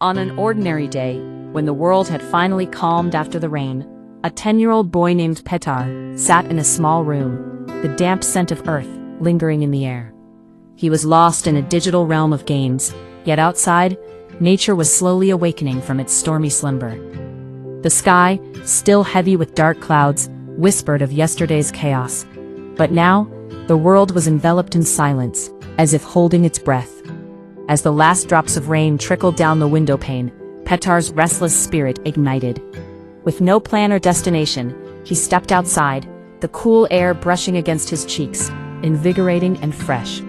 On an ordinary day, when the world had finally calmed after the rain, a 10-year-old boy named Petar sat in a small room, the damp scent of earth lingering in the air. He was lost in a digital realm of games, yet outside, nature was slowly awakening from its stormy slumber. The sky, still heavy with dark clouds, whispered of yesterday's chaos. But now, the world was enveloped in silence, as if holding its breath. As the last drops of rain trickled down the window pane, Petar's restless spirit ignited. With no plan or destination, he stepped outside, the cool air brushing against his cheeks, invigorating and fresh.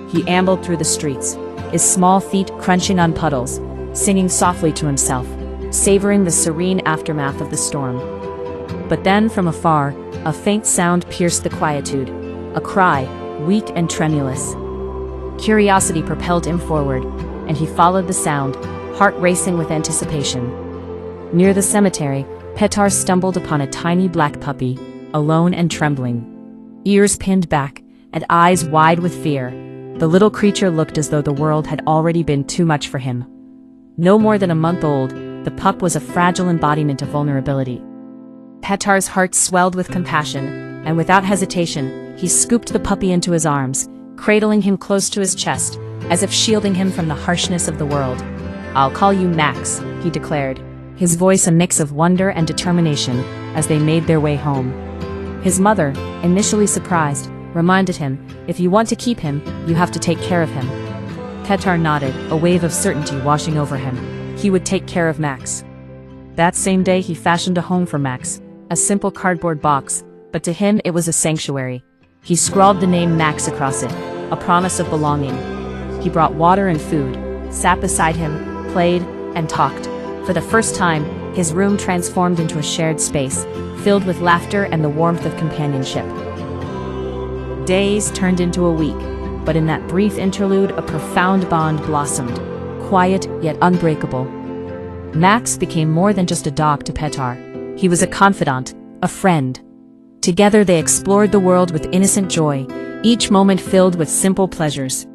He ambled through the streets, his small feet crunching on puddles, singing softly to himself, savoring the serene aftermath of the storm. But then, from afar, a faint sound pierced the quietude, a cry, weak and tremulous. Curiosity propelled him forward, and he followed the sound, heart racing with anticipation. Near the cemetery, Petar stumbled upon a tiny black puppy, alone and trembling. Ears pinned back, and eyes wide with fear, the little creature looked as though the world had already been too much for him. No more than a month old, the pup was a fragile embodiment of vulnerability. Petar's heart swelled with compassion, and without hesitation, he scooped the puppy into his arms, cradling him close to his chest, as if shielding him from the harshness of the world. "I'll call you Max," he declared, his voice a mix of wonder and determination as they made their way home. His mother, initially surprised, reminded him, "If you want to keep him, you have to take care of him." Petar nodded, a wave of certainty washing over him. He would take care of Max. That same day he fashioned a home for Max, a simple cardboard box, but to him it was a sanctuary. He scrawled the name Max across it, a promise of belonging. He brought water and food, sat beside him, played, and talked. For the first time, his room transformed into a shared space, filled with laughter and the warmth of companionship. Days turned into a week, but in that brief interlude a profound bond blossomed, quiet yet unbreakable. Max became more than just a dog to Petar. He was a confidant, a friend. Together they explored the world with innocent joy, each moment filled with simple pleasures.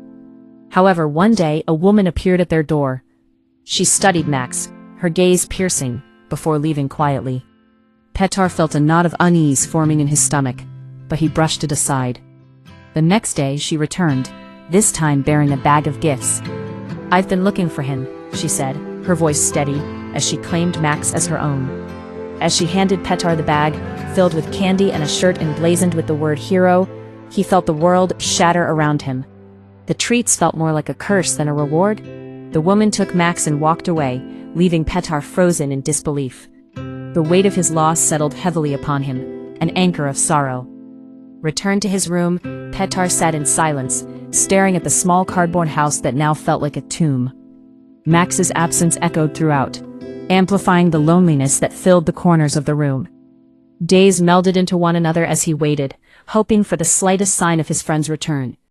However, one day a woman appeared at their door. She studied Max, her gaze piercing, before leaving quietly. Petar felt a knot of unease forming in his stomach, but he brushed it aside. The next day she returned, this time bearing a bag of gifts. "I've been looking for him," she said, her voice steady, as she claimed Max as her own. As she handed Petar the bag, filled with candy and a shirt emblazoned with the word hero, he felt the world shatter around him. The treats felt more like a curse than a reward. The woman took Max and walked away, leaving Petar frozen in disbelief. The weight of his loss settled heavily upon him, an anchor of sorrow. Returned to his room, Petar sat in silence, staring at the small cardboard house that now felt like a tomb. Max's absence echoed throughout, amplifying the loneliness that filled the corners of the room. Days melded into one another as he waited, hoping for the slightest sign of his friend's return.